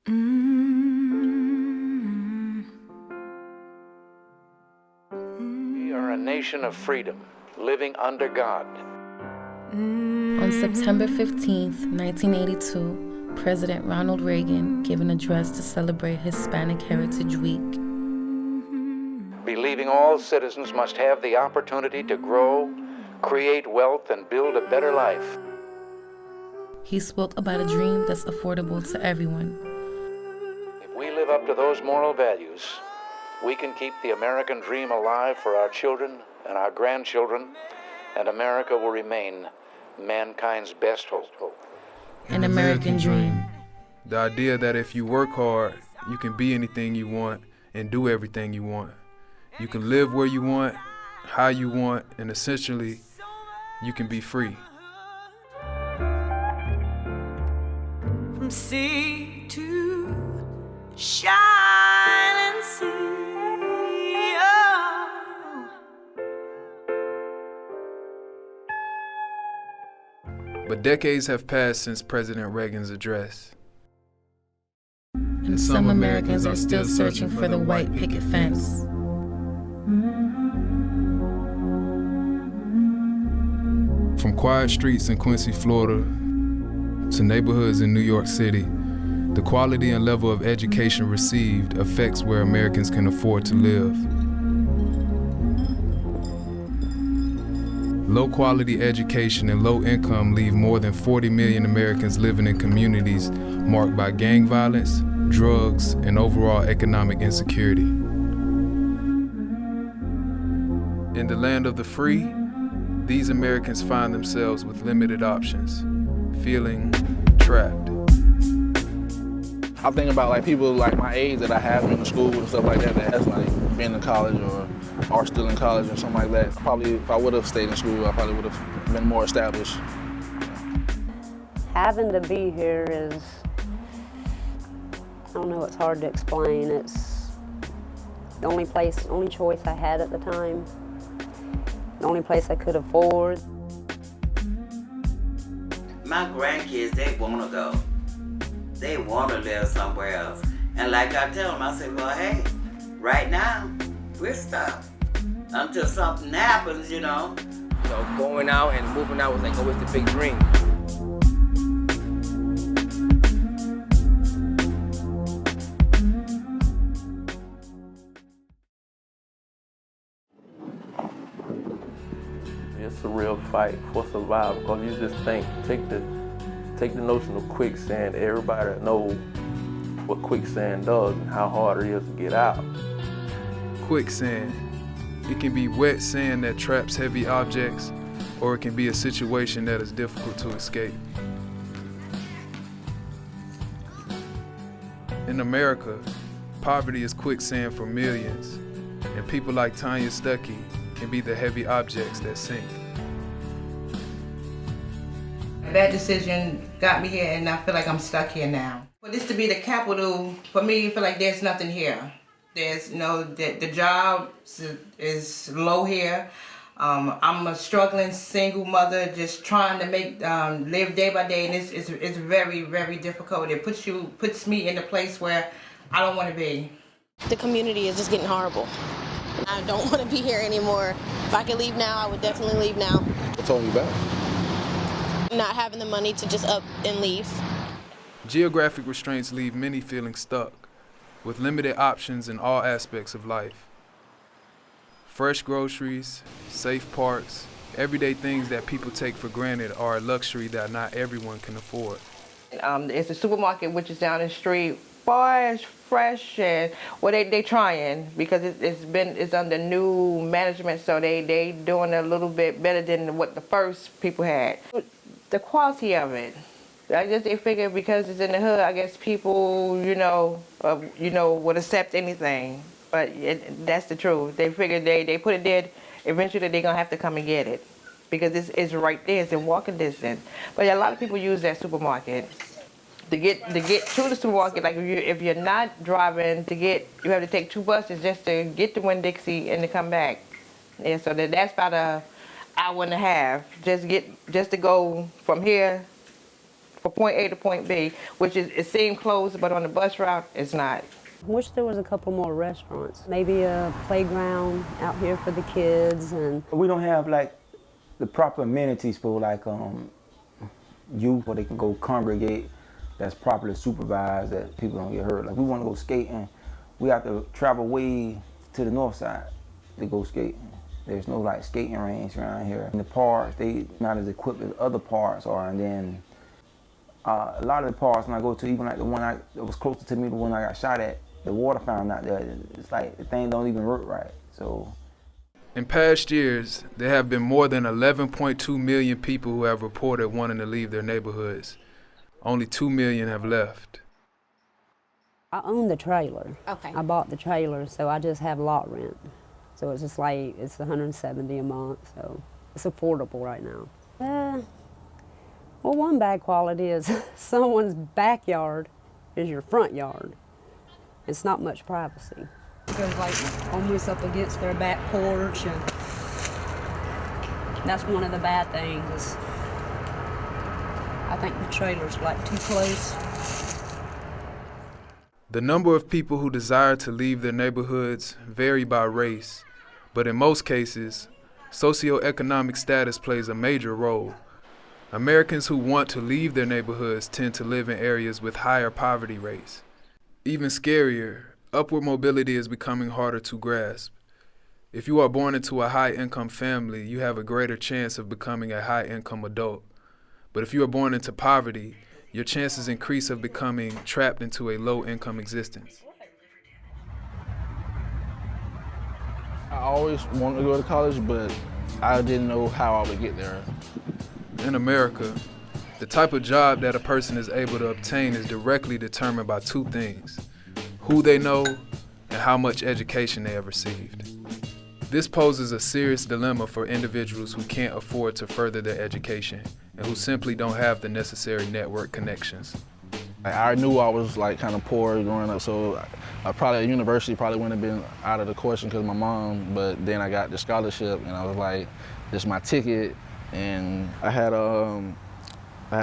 We are a nation of freedom, living under God. On September 15th, 1982, President Ronald Reagan gave an address to celebrate Hispanic Heritage Week. Believing all citizens must have the opportunity to grow, create wealth, and build a better life. He spoke about a dream that's affordable to everyone. If we live up to those moral values, we can keep the American dream alive for our children and our grandchildren, and America will remain mankind's best hope. An American dream. The idea that if you work hard, you can be anything you want and do everything you want. You can live where you want, how you want, and essentially, you can be free. From sea to shining sea. Oh. But decades have passed since President Reagan's address. And some Americans are still searching for the white picket fence. From quiet streets in Quincy, Florida, to neighborhoods in New York City, the quality and level of education received affects where Americans can afford to live. Low-quality education and low income leave more than 40 million Americans living in communities marked by gang violence, drugs, and overall economic insecurity. In the land of the free, these Americans find themselves with limited options, feeling trapped. I think about like people like my age that I have in the school and stuff like that has like been in college or are still in college or something like that. Probably if I would have stayed in school, I probably would have been more established. Having to be here is, I don't know, it's hard to explain. It's the only choice I had at the time. The only place I could afford. My grandkids, they want to go. They want to live somewhere else. And like I tell them, I say, well, hey, right now, we're stuck. Until something happens, you know. You know, going out and moving out was like always the big dream. It's a real fight for survival, because you just think, take the notion of quicksand. Everybody knows what quicksand does and how hard it is to get out. Quicksand. It can be wet sand that traps heavy objects, or it can be a situation that is difficult to escape. In America, poverty is quicksand for millions, and people like Tanya Stuckey can be the heavy objects that sink. That decision got me here, and I feel like I'm stuck here now. For this to be the capital, for me, I feel like there's nothing here. There's the job is low here. I'm a struggling single mother, just trying to make live day by day, and it's very, very difficult. It puts me in a place where I don't want to be. The community is just getting horrible. I don't want to be here anymore. If I could leave now, I would definitely leave now. What's holding you back? Not having the money to just up and leave. Geographic restraints leave many feeling stuck, with limited options in all aspects of life. Fresh groceries, safe parks, everyday things that people take for granted are a luxury that not everyone can afford. It's a supermarket which is down the street, far fresh, and well, they trying because it's under new management, so they doing a little bit better than what the first people had. The quality of it, they figure because it's in the hood, I guess people would accept anything, but that's the truth. They figure they put it there, eventually they're gonna have to come and get it because it's right there, it's in walking distance. But a lot of people use that supermarket. To get to the supermarket, like if you're not driving, you have to take 2 buses just to get to Winn-Dixie and to come back. And so that's about an hour and a half just to go from here from point A to point B, which is, it seemed close, but on the bus route, it's not. Wish there was a couple more restaurants, maybe a playground out here for the kids. And we don't have like the proper amenities for like youth where they can go congregate, that's properly supervised, that people don't get hurt. Like we want to go skating, we have to travel way to the north side to go skating. There's no like skating range around here. And the parks, they not as equipped as other parks are. And then a lot of the parks when I go to, even like the one that was closer to me, the one I got shot at, the water fountain out there, it's like the thing don't even work right. So in past years, there have been more than 11.2 million people who have reported wanting to leave their neighborhoods. Only 2 million have left. I own the trailer. Okay. I bought the trailer, so I just have lot rent. So it's just like, it's $170 a month, so it's affordable right now. Well, one bad quality is someone's backyard is your front yard. It's not much privacy. It goes like almost up against their back porch, and that's one of the bad things. Is I think the trailer's like too close. The number of people who desire to leave their neighborhoods vary by race, but in most cases, socioeconomic status plays a major role. Americans who want to leave their neighborhoods tend to live in areas with higher poverty rates. Even scarier, upward mobility is becoming harder to grasp. If you are born into a high-income family, you have a greater chance of becoming a high-income adult. But if you are born into poverty, your chances increase of becoming trapped into a low-income existence. I always wanted to go to college, but I didn't know how I would get there. In America, the type of job that a person is able to obtain is directly determined by two things: who they know and how much education they have received. This poses a serious dilemma for individuals who can't afford to further their education and who simply don't have the necessary network connections. I knew I was like kind of poor growing up, so university probably wouldn't have been out of the question because of my mom, but then I got the scholarship and I was like, this is my ticket. And I had a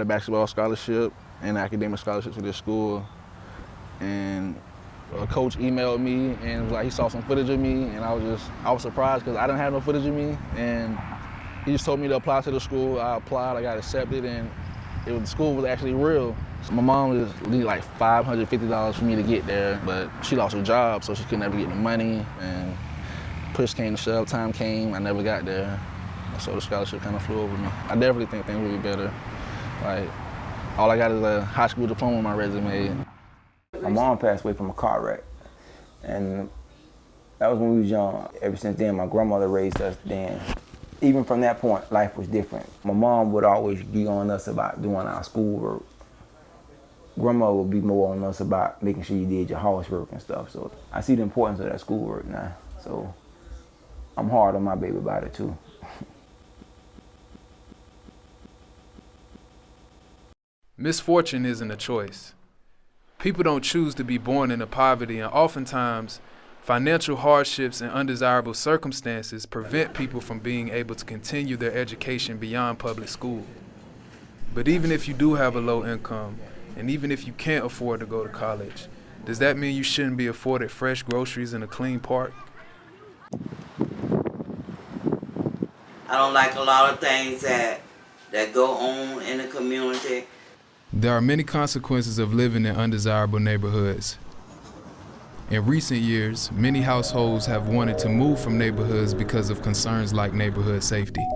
basketball scholarship and an academic scholarship to this school. And a coach emailed me and was like, he saw some footage of me, and I was surprised because I didn't have no footage of me. And he just told me to apply to the school. I applied, I got accepted, and the school was actually real. So my mom just needed like $550 for me to get there, but she lost her job, so she couldn't ever get the money. And push came to shove, time came, I never got there. So the scholarship kind of flew over me. I definitely think things would be better. Like, all I got is a high school diploma on my resume. My mom passed away from a car wreck, and that was when we was young. Ever since then, my grandmother raised us then. Even from that point, life was different. My mom would always be on us about doing our schoolwork. Grandma would be more on us about making sure you did your housework and stuff. So I see the importance of that schoolwork now. So I'm hard on my baby about it too. Misfortune isn't a choice. People don't choose to be born into poverty, and oftentimes, financial hardships and undesirable circumstances prevent people from being able to continue their education beyond public school. But even if you do have a low income, and even if you can't afford to go to college, does that mean you shouldn't be afforded fresh groceries in a clean park? I don't like a lot of things that go on in the community. There are many consequences of living in undesirable neighborhoods. In recent years, many households have wanted to move from neighborhoods because of concerns like neighborhood safety.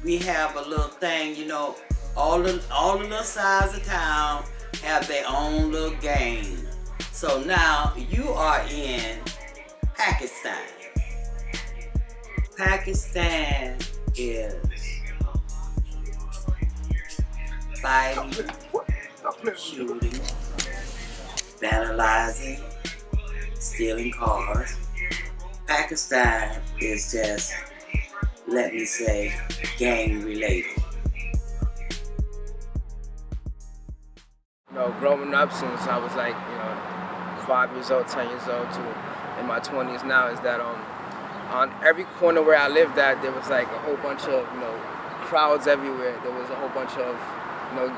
We have a little thing, you know, all the little sides of town have their own little game. So now you are in Pakistan. Pakistan is fighting, shooting, vandalizing, stealing cars. Pakistan is just, let me say, gang related. growing up since I was like, 5 years old, 10 years old to in my 20s now is that on every corner where I lived at, there was like a whole bunch of, crowds everywhere. There was a whole bunch of,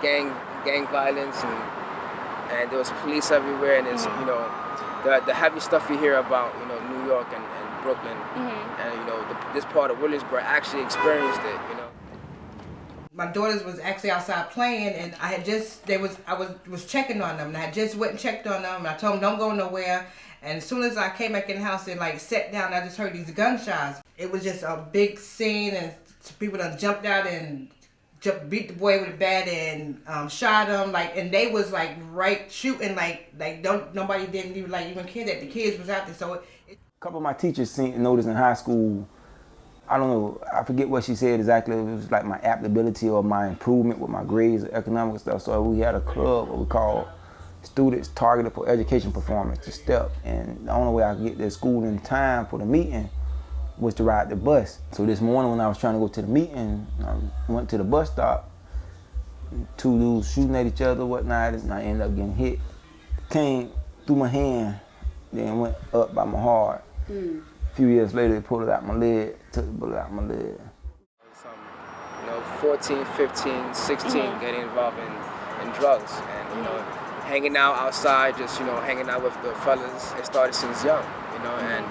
gang violence and there was police everywhere, and it's, the heavy stuff you hear about, New York and Brooklyn, and this part of Williamsburg actually experienced it, My daughters was actually outside playing, and I was checking on them, and I just went and checked on them, and I told them don't go nowhere. And as soon as I came back in the house and like sat down, I just heard these gunshots. It was just a big scene, and people done jumped out and beat the boy with a bat and shot him, and they was like right shooting, nobody didn't even care that the kids was out there. So a couple of my teachers noticed in high school, I don't know, I forget what she said exactly. It was like my adaptability or my improvement with my grades or economic stuff. So we had a club, what we call Students Targeted for Education Performance, the STEP. And the only way I could get to school in time for the meeting was to ride the bus. So this morning when I was trying to go to the meeting, I went to the bus stop, two dudes shooting at each other, whatnot, and I ended up getting hit. Came through my hand, then went up by my heart. A few years later, they pulled it out my leg, took the bullet out my leg. 14, 15, 16, getting involved in drugs and, hanging out outside, just, hanging out with the fellas. It started since young, and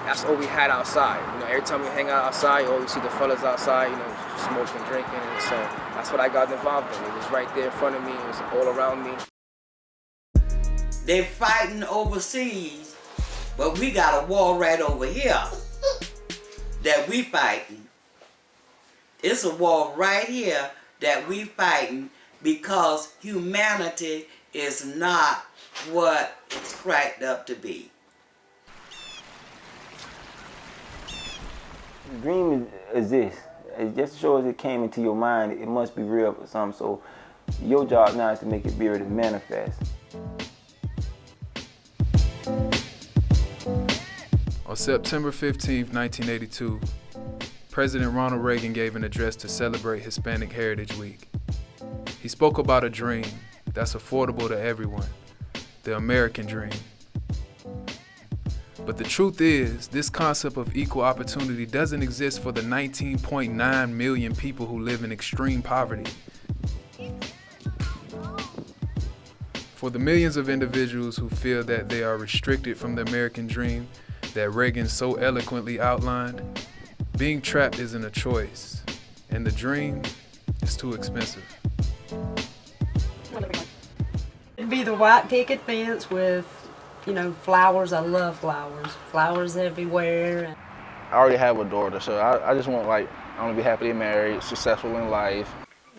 that's all we had outside. Every time we hang out outside, you always see the fellas outside, smoking, drinking, and so that's what I got involved in. It was right there in front of me, it was all around me. They're fighting overseas, but we got a war right over here that we fighting. It's a war right here that we fighting because humanity is not what it's cracked up to be. The dream is this. It just shows it came into your mind, it must be real for something. So your job now is to make it be able to manifest. On September 15, 1982, President Ronald Reagan gave an address to celebrate Hispanic Heritage Week. He spoke about a dream that's affordable to everyone, the American dream. But the truth is, this concept of equal opportunity doesn't exist for the 19.9 million people who live in extreme poverty. For the millions of individuals who feel that they are restricted from the American dream that Reagan so eloquently outlined, being trapped isn't a choice, and the dream is too expensive. It'd be the white picket fence with, flowers. I love flowers. Flowers everywhere. I already have a daughter, so I just want, I want to be happily married, successful in life.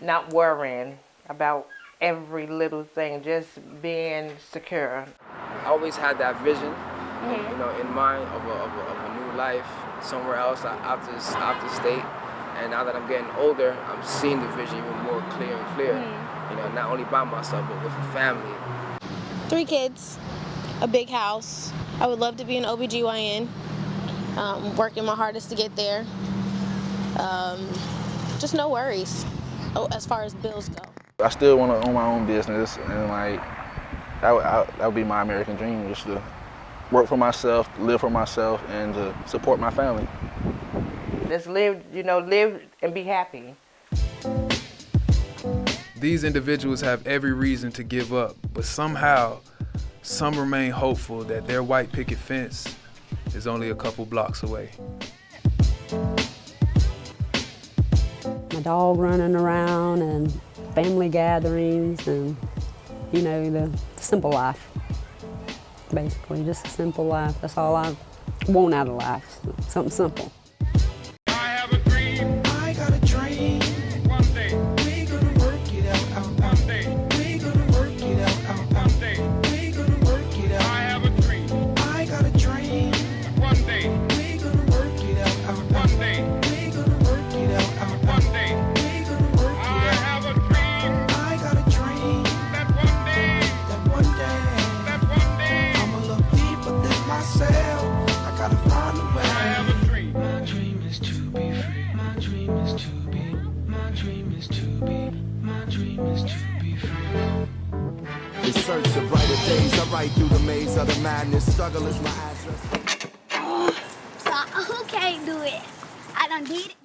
Not worrying about every little thing, just being secure. I always had that vision, in mind of a new life somewhere else out the state. And now that I'm getting older, I'm seeing the vision even more clear and clear. Not only by myself, but with a family. 3 kids, a big house. I would love to be an OBGYN, working my hardest to get there. Just no worries as far as bills go. I still want to own my own business, and that would be my American dream, just to work for myself, live for myself, and to support my family. Just live and be happy. These individuals have every reason to give up, but somehow, some remain hopeful that their white picket fence is only a couple blocks away. My dog running around and family gatherings and, the simple life. Basically, just a simple life. That's all I want out of life, something simple. search of brighter days. I ride through the maze of the madness. Struggle is my address. So who can't do it? I done did it.